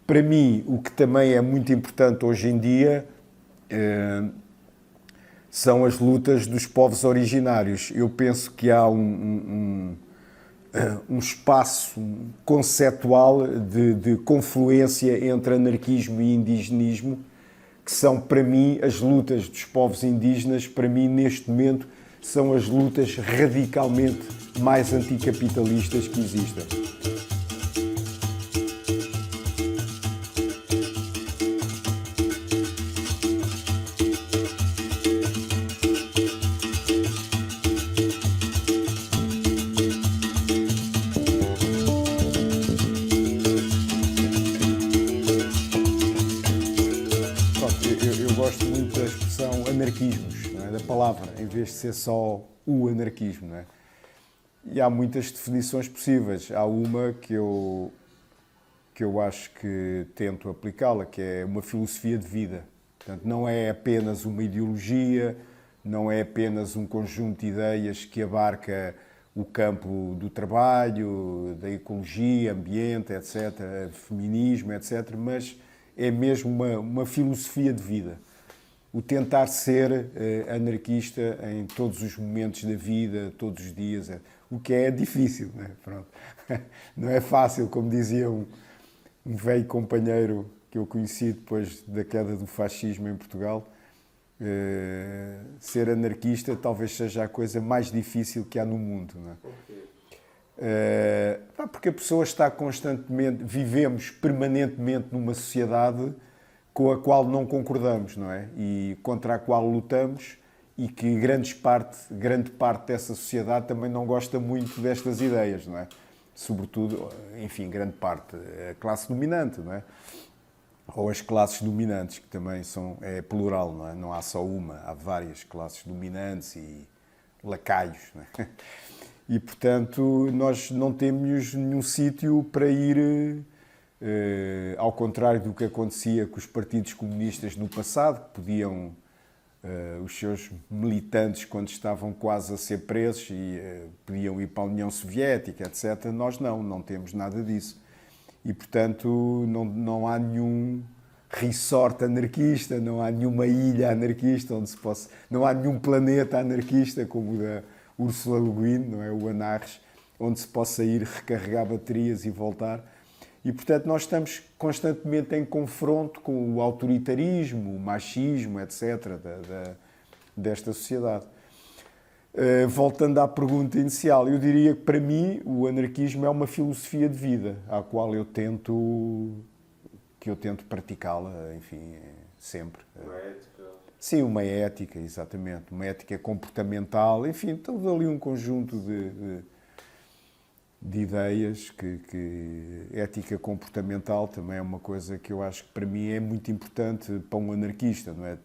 Para mim, o que também é muito importante hoje em dia são as lutas dos povos originários. Eu penso que há um espaço conceptual de confluência entre anarquismo e indigenismo, que são, para mim, as lutas dos povos indígenas, para mim, neste momento, são as lutas radicalmente mais anticapitalistas que existem. Eu gosto muito da expressão anarquismos, não é? Da palavra, em vez de ser só o anarquismo. Não é? E há muitas definições possíveis. Há uma que eu acho que tento aplicá-la, que é uma filosofia de vida. Portanto, não é apenas uma ideologia, não é apenas um conjunto de ideias que abarca o campo do trabalho, da ecologia, ambiente, etc., feminismo, etc., mas é mesmo uma filosofia de vida. O tentar ser anarquista em todos os momentos da vida, todos os dias, o que é difícil, não é? Pronto. Não é fácil, como dizia um velho companheiro que eu conheci depois da queda do fascismo em Portugal, ser anarquista talvez seja a coisa mais difícil que há no mundo. Não é? Porque a pessoa está constantemente, vivemos permanentemente numa sociedade com a qual não concordamos, não é? E contra a qual lutamos, e que grande parte dessa sociedade também não gosta muito destas ideias, não é? Sobretudo, enfim, grande parte, a classe dominante, não é? Ou as classes dominantes, que também é plural, não é? Não há só uma, há várias classes dominantes e lacaios, não é? E, portanto, nós não temos nenhum sítio para ir, ao contrário do que acontecia com os partidos comunistas no passado, que podiam, os seus militantes, quando estavam quase a ser presos, podiam ir para a União Soviética, etc. Nós não temos nada disso. E, portanto, não há nenhum resort anarquista, não há nenhuma ilha anarquista, não há nenhum planeta anarquista, como o da Ursula Le Guin, não é? O Anarres, onde se possa ir recarregar baterias e voltar. E, portanto, nós estamos constantemente em confronto com o autoritarismo, o machismo, etc., desta sociedade. Voltando à pergunta inicial, eu diria que, para mim, o anarquismo é uma filosofia de vida, à qual eu tento praticá-la, enfim, sempre. Uma ética? Sim, uma ética, exatamente. Uma ética comportamental, enfim, todo ali um conjunto de ideias que ética comportamental também é uma coisa que eu acho que para mim é muito importante para um anarquista, não é?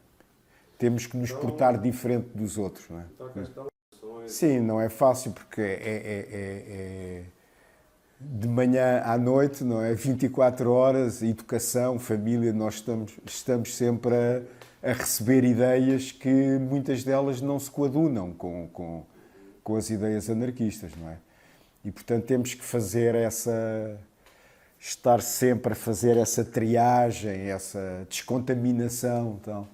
Temos que nos portar diferente dos outros, não é? Então a questão Sim, não é fácil porque de manhã à noite, não é? 24 horas, educação, família, nós estamos sempre a receber ideias que muitas delas não se coadunam com as ideias anarquistas, não é? E, portanto, temos que estar sempre a fazer essa triagem, essa descontaminação, tal.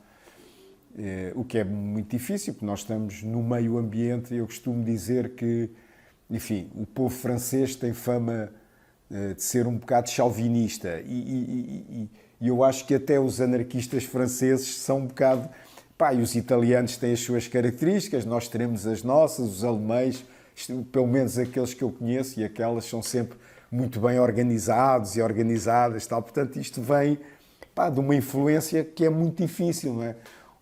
O que é muito difícil, porque nós estamos no meio ambiente. Eu costumo dizer que, enfim, o povo francês tem fama de ser um bocado chauvinista e eu acho que até os anarquistas franceses são um bocado... e os italianos têm as suas características, nós teremos as nossas, os alemães, pelo menos aqueles que eu conheço, e aquelas são sempre muito bem organizados e organizadas, tal. Portanto, isto vem de uma influência que é muito difícil, não é?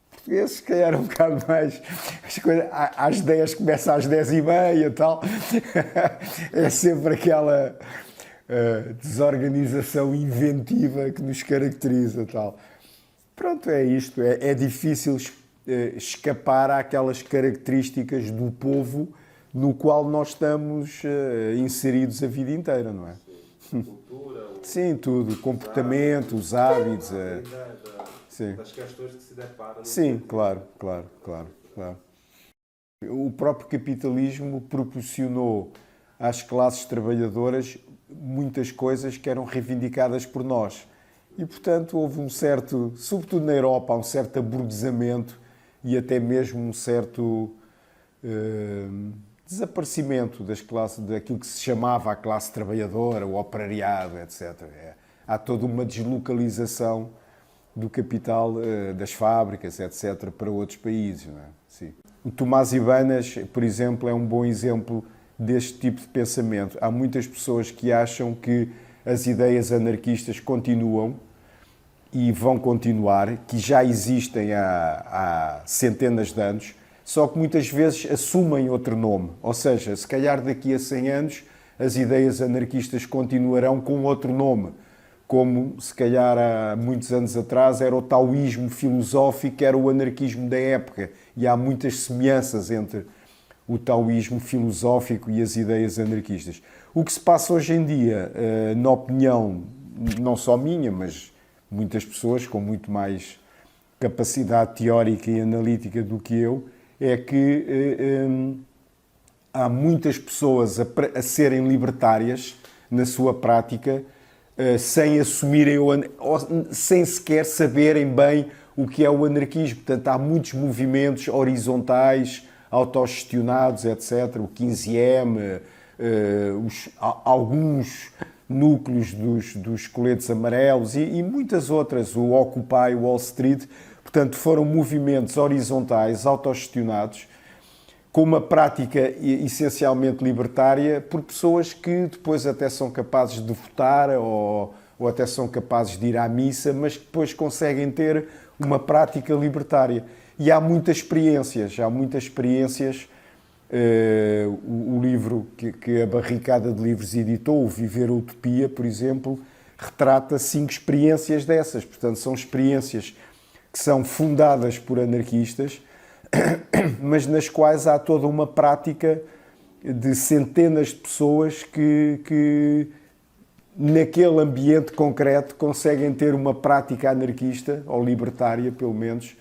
Portugueses, se calhar, um bocado mais. As coisas, às 10, começa às 10h30 e tal. É sempre aquela desorganização inventiva que nos caracteriza, tal. Pronto, é isto. É difícil escapar àquelas características do povo no qual nós estamos inseridos a vida inteira, não é? Sim. Cultura, sim, tudo. Comportamento, os hábitos. Sim. Das questões que se deparam. Sim, claro. O próprio capitalismo proporcionou às classes trabalhadoras muitas coisas que eram reivindicadas por nós. E, portanto, houve um certo, sobretudo na Europa, um certo aburguesamento e até mesmo um certo desaparecimento das classes, daquilo que se chamava a classe trabalhadora, o operariado, etc. Há toda uma deslocalização do capital das fábricas, etc., para outros países. Não é? Sim. O Tomás Ibanas, por exemplo, é um bom exemplo deste tipo de pensamento. Há muitas pessoas que acham que as ideias anarquistas continuam e vão continuar, que já existem há centenas de anos, só que muitas vezes assumem outro nome. Ou seja, se calhar daqui a 100 anos as ideias anarquistas continuarão com outro nome, como se calhar há muitos anos atrás era o taoísmo filosófico, era o anarquismo da época, e há muitas semelhanças entre o taoísmo filosófico e as ideias anarquistas. O que se passa hoje em dia, na opinião não só minha, mas muitas pessoas com muito mais capacidade teórica e analítica do que eu, é que há muitas pessoas a serem libertárias na sua prática, sem assumirem, sem sequer saberem bem o que é o anarquismo. Portanto, há muitos movimentos horizontais, autogestionados, etc. O 15M, alguns núcleos dos coletes amarelos e muitas outras, o Occupy Wall Street. Portanto, foram movimentos horizontais, autogestionados, com uma prática essencialmente libertária, por pessoas que depois até são capazes de votar ou até são capazes de ir à missa, mas que depois conseguem ter uma prática libertária. E há muitas experiências. O livro que a Barricada de Livros editou, o Viver a Utopia, por exemplo, retrata 5 experiências dessas. Portanto, são experiências que são fundadas por anarquistas, mas nas quais há toda uma prática de centenas de pessoas que naquele ambiente concreto conseguem ter uma prática anarquista, ou libertária, pelo menos,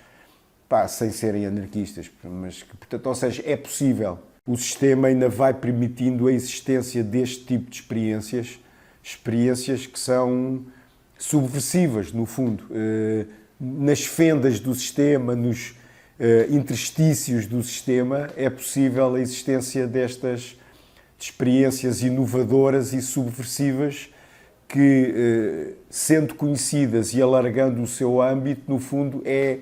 sem serem anarquistas. Mas, portanto, ou seja, é possível. O sistema ainda vai permitindo a existência deste tipo de experiências que são subversivas, no fundo. Nas fendas do sistema, nos interstícios do sistema, é possível a existência destas experiências inovadoras e subversivas que, sendo conhecidas e alargando o seu âmbito, no fundo, é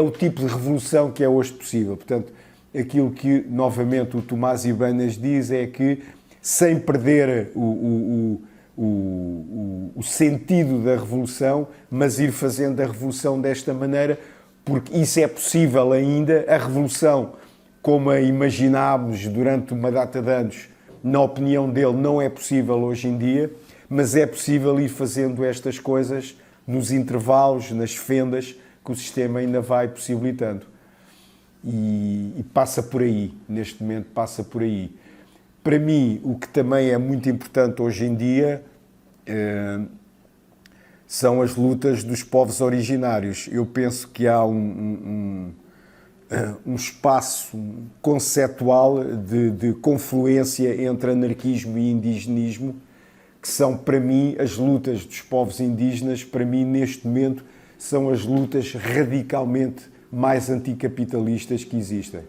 o tipo de revolução que é hoje possível. Portanto, aquilo que, novamente, o Tomás Ibanas diz é que, sem perder o sentido da revolução, mas ir fazendo a revolução desta maneira, porque isso é possível ainda. A revolução, como a imaginámos durante uma data de anos, na opinião dele, não é possível hoje em dia, mas é possível ir fazendo estas coisas nos intervalos, nas fendas, que o sistema ainda vai possibilitando. E passa por aí, neste momento passa por aí. Para mim, o que também é muito importante hoje em dia são as lutas dos povos originários. Eu penso que há um espaço conceptual de confluência entre anarquismo e indigenismo, que são, para mim, as lutas dos povos indígenas, para mim, neste momento, são as lutas radicalmente mais anticapitalistas que existem.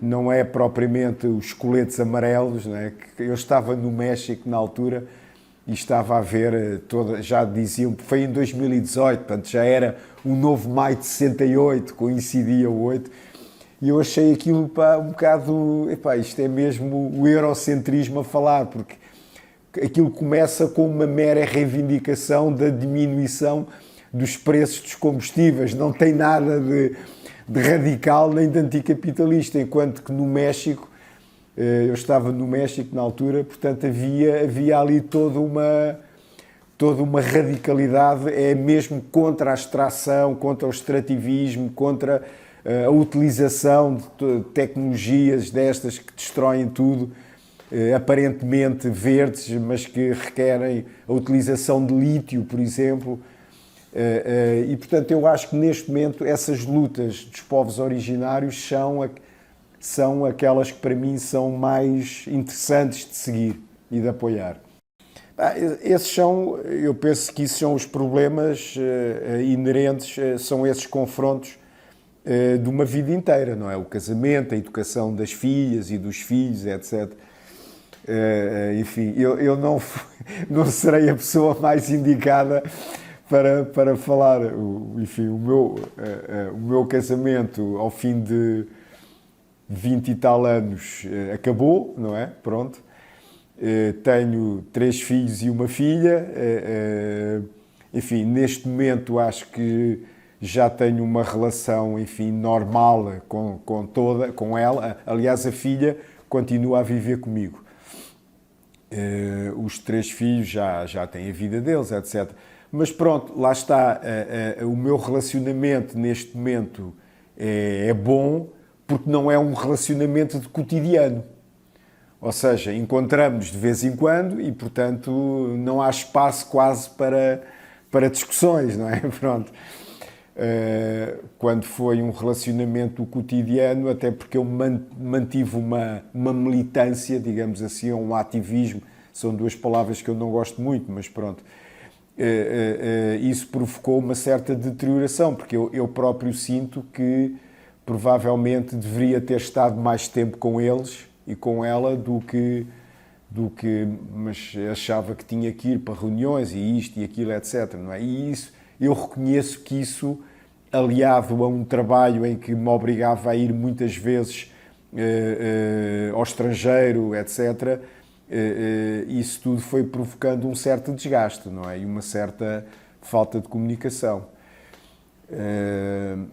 Não é propriamente os coletes amarelos, não é? Eu estava no México na altura e estava a ver, já diziam, foi em 2018, portanto já era o novo maio de 68, coincidia o 8, e eu achei aquilo um bocado, isto é mesmo o eurocentrismo a falar, porque aquilo começa com uma mera reivindicação da diminuição dos preços dos combustíveis, não tem nada de radical nem de anticapitalista, enquanto que no México, eu estava no México na altura, portanto havia ali toda uma radicalidade, é mesmo contra a extração, contra o extrativismo, contra a utilização de tecnologias destas que destroem tudo, aparentemente verdes, mas que requerem a utilização de lítio, por exemplo. E, portanto, eu acho que neste momento essas lutas dos povos originários são aquelas que para mim são mais interessantes de seguir e de apoiar. Esses são, eu penso que isso são os problemas inerentes, são esses confrontos de uma vida inteira, não é? O casamento, a educação das filhas e dos filhos, etc. Enfim, eu não serei a pessoa mais indicada para falar. Enfim, o meu casamento, ao fim de 20 e tal anos, acabou, não é? Pronto. Tenho 3 filhos e uma filha. Enfim, neste momento acho que já tenho uma relação, enfim, normal com ela. Aliás, a filha continua a viver comigo. Os 3 filhos já têm a vida deles, etc. Mas pronto, lá está. O meu relacionamento neste momento é bom porque não é um relacionamento de cotidiano. Ou seja, encontramos de vez em quando e, portanto, não há espaço quase para discussões, não é? Pronto. Quando foi um relacionamento cotidiano, até porque eu mantive uma militância, digamos assim, um ativismo, são 2 palavras que eu não gosto muito, mas pronto, isso provocou uma certa deterioração, porque eu próprio sinto que provavelmente deveria ter estado mais tempo com eles e com ela do que mas achava que tinha que ir para reuniões e isto e aquilo, etc. Não é? E isso, eu reconheço que isso, aliado a um trabalho em que me obrigava a ir muitas vezes ao estrangeiro, etc., isso tudo foi provocando um certo desgaste, não é? E uma certa falta de comunicação.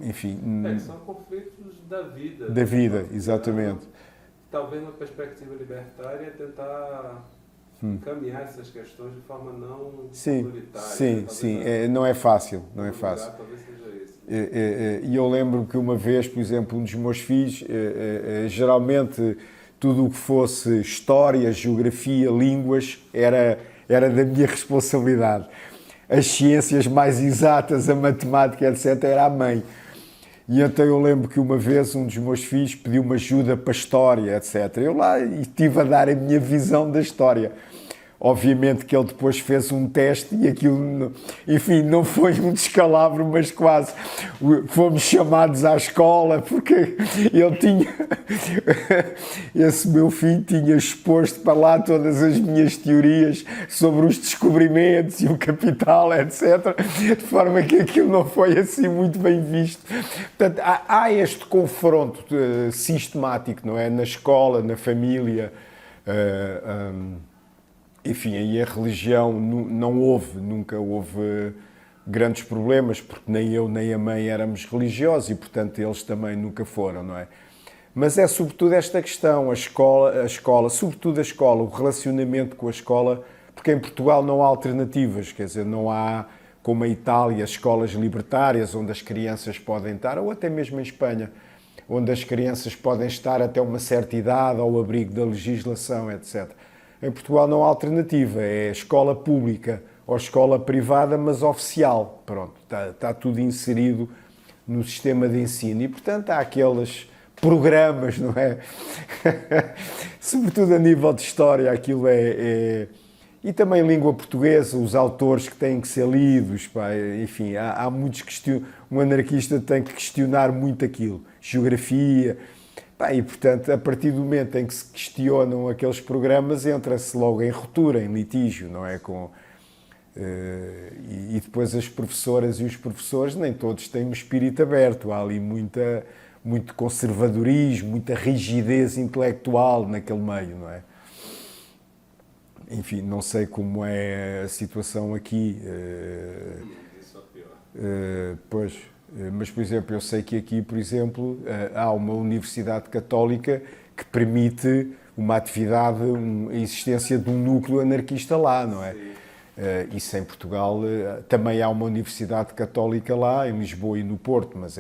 Enfim. São conflitos da vida. Da vida, exatamente. Talvez uma perspectiva libertária é tentar encaminhar essas questões de forma não autoritária. Sim. Não é fácil, não é fácil. Talvez seja isso. E eu lembro que uma vez, por exemplo, um dos meus filhos, geralmente tudo o que fosse história, geografia, línguas, era da minha responsabilidade. As ciências mais exatas, a matemática, etc., era a mãe. E então eu lembro que uma vez um dos meus filhos pediu-me ajuda para a história, etc. Eu lá estive a dar a minha visão da história. Obviamente que ele depois fez um teste e aquilo, enfim, não foi um descalabro, mas quase. Fomos chamados à escola porque ele tinha, esse meu filho tinha exposto para lá todas as minhas teorias sobre os descobrimentos e o capital, etc. De forma que aquilo não foi assim muito bem visto. Portanto, há este confronto sistemático, não é? Na escola, na família. Enfim, aí a religião nunca houve grandes problemas, porque nem eu nem a mãe éramos religiosos e, portanto, eles também nunca foram, não é? Mas é sobretudo esta questão, a escola, sobretudo a escola, o relacionamento com a escola, porque em Portugal não há alternativas, quer dizer, não há, como a Itália, escolas libertárias onde as crianças podem estar, ou até mesmo em Espanha, onde as crianças podem estar até uma certa idade ao abrigo da legislação, etc. Em Portugal não há alternativa, é escola pública ou escola privada, mas oficial. Pronto, está tudo inserido no sistema de ensino e, portanto, há aqueles programas, não é? Sobretudo a nível de história, aquilo E também língua portuguesa, os autores que têm que ser lidos, pá, enfim, há muitos um anarquista tem que questionar muito aquilo. Geografia... E, portanto, a partir do momento em que se questionam aqueles programas, entra-se logo em ruptura, em litígio, não é? E depois as professoras e os professores, nem todos têm um espírito aberto. Há ali muito conservadorismo, muita rigidez intelectual naquele meio, não é? Enfim, não sei como é a situação aqui. Isso é pior. Pois... Mas, por exemplo, eu sei que aqui, por exemplo, há uma universidade católica que permite uma atividade, a existência de um núcleo anarquista lá, não é? Isso em Portugal também há uma universidade católica lá, em Lisboa e no Porto, mas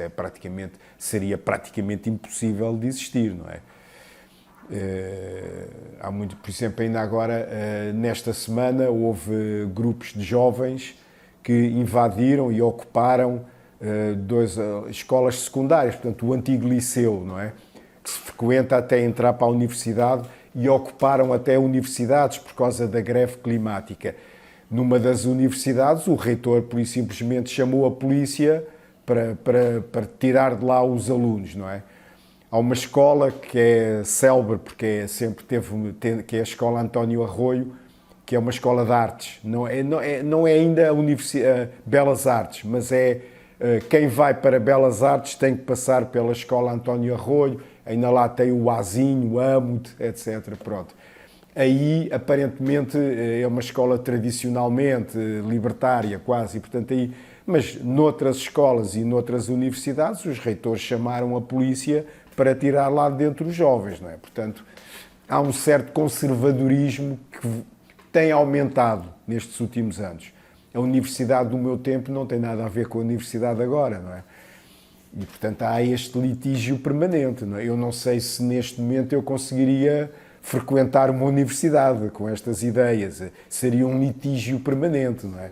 seria praticamente impossível de existir, não é? Há muito, por exemplo, ainda agora, nesta semana, houve grupos de jovens que invadiram e ocuparam 2 escolas secundárias, portanto, o antigo liceu, não é? Que se frequenta até entrar para a universidade, e ocuparam até universidades por causa da greve climática. Numa das universidades, o reitor, por isso simplesmente, chamou a polícia para tirar de lá os alunos, não é? Há uma escola que é célebre, porque que é a Escola António Arroio, que é uma escola de artes. Não é ainda a Belas Artes, mas quem vai para Belas Artes tem que passar pela Escola António Arroio, ainda lá tem o Azinho, o Âmut, etc. Pronto. Aí, aparentemente, é uma escola tradicionalmente libertária, quase, e portanto aí... Mas noutras escolas e noutras universidades, os reitores chamaram a polícia para tirar lá de dentro os jovens, não é? Portanto, há um certo conservadorismo que tem aumentado nestes últimos anos. A universidade do meu tempo não tem nada a ver com a universidade agora, não é? E, portanto, há este litígio permanente, não é? Eu não sei se neste momento eu conseguiria frequentar uma universidade com estas ideias. Seria um litígio permanente, não é?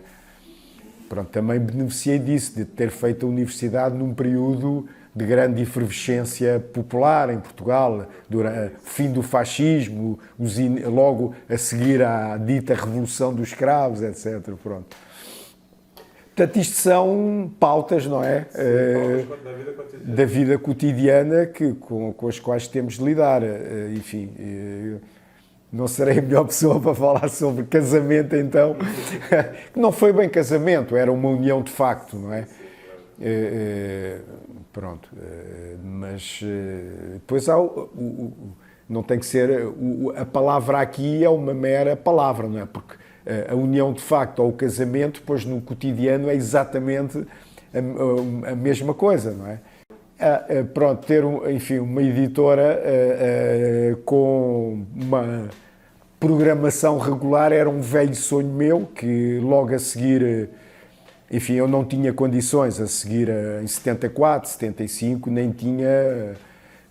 Pronto, também beneficiei disso, de ter feito a universidade num período de grande efervescência popular em Portugal, durante o fim do fascismo, logo a seguir à dita Revolução dos Escravos, etc. Pronto. Portanto, isto são pautas, não é? Pautas da vida cotidiana com as quais temos de lidar. Enfim, não serei a melhor pessoa para falar sobre casamento, então. Não foi bem casamento, era uma união de facto, não é? Pronto. Mas depois há não tem que ser... A palavra aqui é uma mera palavra, não é? Porque a união de facto ou o casamento, depois no cotidiano, é exatamente a mesma coisa, não é? Pronto, ter enfim, uma editora com uma programação regular era um velho sonho meu, que logo a seguir, enfim, eu não tinha condições a seguir em 74, 75, nem tinha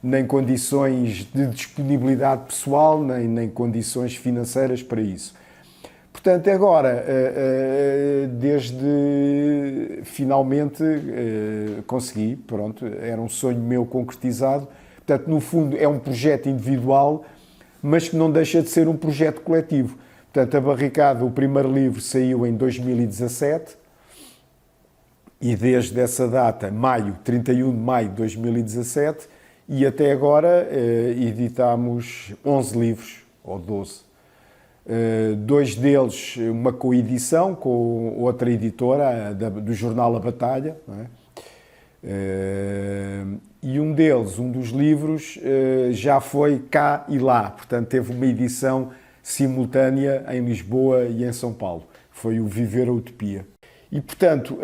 nem condições de disponibilidade pessoal, nem condições financeiras para isso. Portanto, agora, desde finalmente consegui, pronto, era um sonho meu concretizado. Portanto, no fundo, é um projeto individual, mas que não deixa de ser um projeto coletivo. Portanto, a Barricada, o primeiro livro, saiu em 2017 e desde essa data, 31 de maio de 2017, e até agora editámos 11 livros, ou 12. Dois deles, uma coedição com outra editora do jornal A Batalha, não é? E um dos livros, já foi cá e lá, portanto teve uma edição simultânea em Lisboa e em São Paulo. Foi o Viver a Utopia. E, portanto,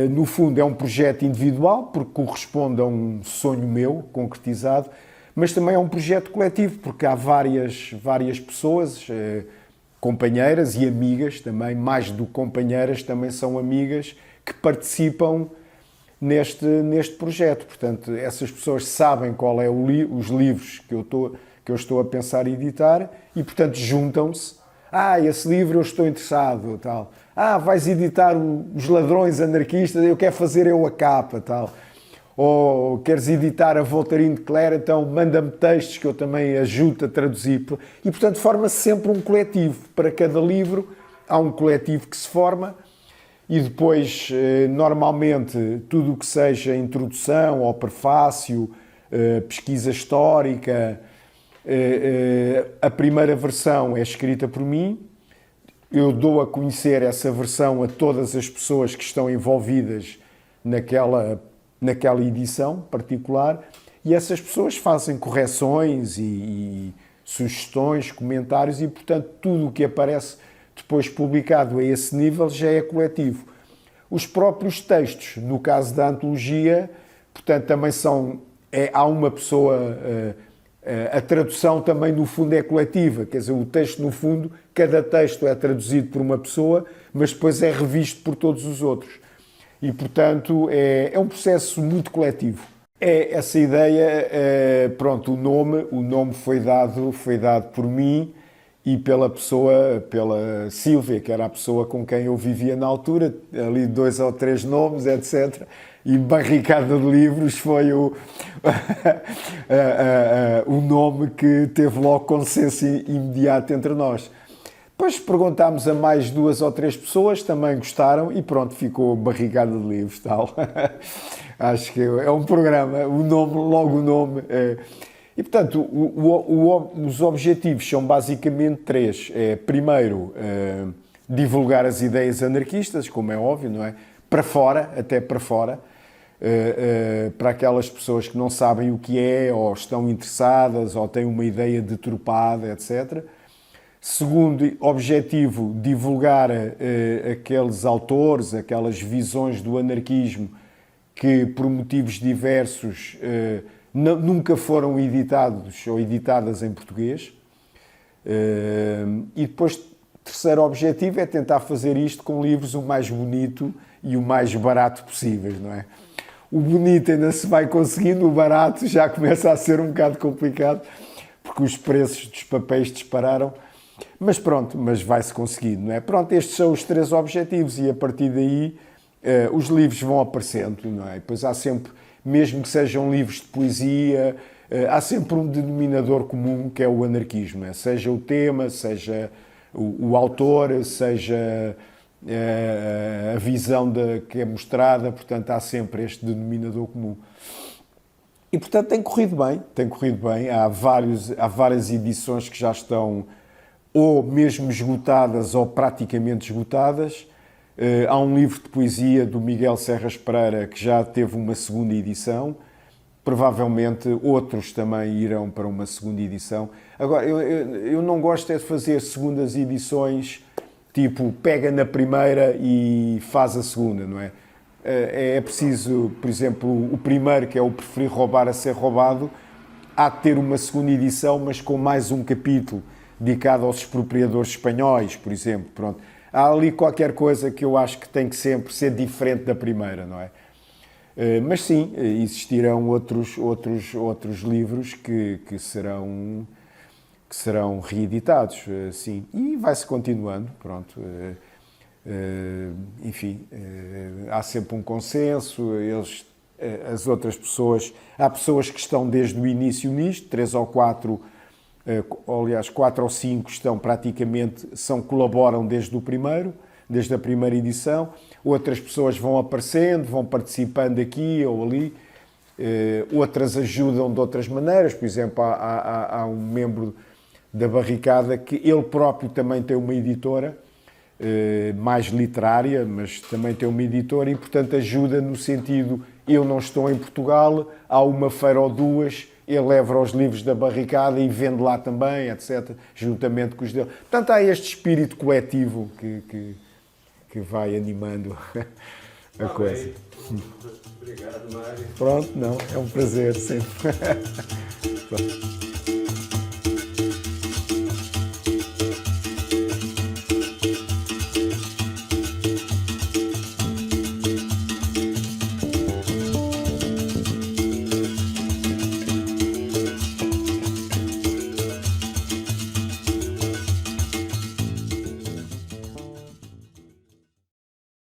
no fundo é um projeto individual, porque corresponde a um sonho meu, concretizado, mas também é um projeto coletivo, porque há várias pessoas, companheiras e amigas também, mais do que companheiras, também são amigas, que participam neste projeto. Portanto, essas pessoas sabem qual é os livros que eu estou a pensar em editar e, portanto, juntam-se. Esse livro eu estou interessado, tal. Vais editar Os Ladrões Anarquistas, eu quero fazer eu a capa, tal. Ou queres editar a Voltaire de Cleyre, então manda-me textos que eu também ajudo a traduzir. E, portanto, forma-se sempre um coletivo. Para cada livro há um coletivo que se forma e depois, normalmente, tudo o que seja introdução ou prefácio, pesquisa histórica, a primeira versão é escrita por mim. Eu dou a conhecer essa versão a todas as pessoas que estão envolvidas naquela edição particular e essas pessoas fazem correções e sugestões, comentários e, portanto, tudo o que aparece depois publicado a esse nível já é coletivo. Os próprios textos, no caso da antologia, portanto, também há uma pessoa... A tradução também, no fundo, é coletiva, quer dizer, o texto, no fundo, cada texto é traduzido por uma pessoa, mas depois é revisto por todos os outros. E, portanto, é um processo muito coletivo. Essa ideia, pronto, o nome foi dado por mim e pela Sílvia, que era a pessoa com quem eu vivia na altura, ali 2 ou 3 nomes, etc. E barricada de livros foi o nome que teve logo consenso imediato entre nós. Depois perguntámos a mais 2 ou 3 pessoas, também gostaram e pronto, ficou barricada de livros, tal. Acho que é um programa, logo o nome. E, portanto, os objetivos são basicamente 3. Primeiro, divulgar as ideias anarquistas, como é óbvio, não é? Para fora, até para fora, para aquelas pessoas que não sabem o que é, ou estão interessadas, ou têm uma ideia deturpada, etc. Segundo objetivo, divulgar aqueles autores, aquelas visões do anarquismo que, por motivos diversos, nunca foram editados ou editadas em português. E depois, terceiro objetivo é tentar fazer isto com livros o mais bonito e o mais barato possíveis, não é? O bonito ainda se vai conseguindo, o barato já começa a ser um bocado complicado, porque os preços dos papéis dispararam. Mas pronto, mas vai-se conseguindo, não é? Pronto, estes são os 3 objetivos e a partir daí os livros vão aparecendo, não é? Depois há sempre, mesmo que sejam livros de poesia, há sempre um denominador comum que é o anarquismo, é? Seja o tema, seja o autor, seja a visão que é mostrada, portanto há sempre este denominador comum. E portanto tem corrido bem, há várias edições que já estão ou mesmo esgotadas ou praticamente esgotadas. Há um livro de poesia do Miguel Serras Pereira que já teve uma segunda edição. Provavelmente outros também irão para uma segunda edição. Agora, eu não gosto é de fazer segundas edições, tipo, pega na primeira e faz a segunda, não é? É preciso, por exemplo, o primeiro, que é o Preferir Roubar a Ser Roubado, há de ter uma segunda edição, mas com mais um capítulo dedicado aos expropriadores espanhóis, por exemplo. Pronto. Há ali qualquer coisa que eu acho que tem que sempre ser diferente da primeira, não é? Mas sim, existirão outros livros que serão reeditados, sim. E vai-se continuando, pronto. Enfim, há sempre um consenso, as outras pessoas... Há pessoas que estão desde o início nisto, 3 ou 4... aliás, 4 ou 5 colaboram desde a primeira edição. Outras pessoas vão aparecendo, vão participando aqui ou ali. Outras ajudam de outras maneiras. Por exemplo, há um membro da Barricada que ele próprio também tem uma editora, mais literária, mas também tem uma editora e, portanto, ajuda no sentido, eu não estou em Portugal, há uma feira ou 2, ele leva os livros da Barricada e vende lá também, etc., juntamente com os dele. Portanto, há este espírito coletivo que vai animando a coisa. Obrigado, Mário. Pronto, não, é um prazer sempre.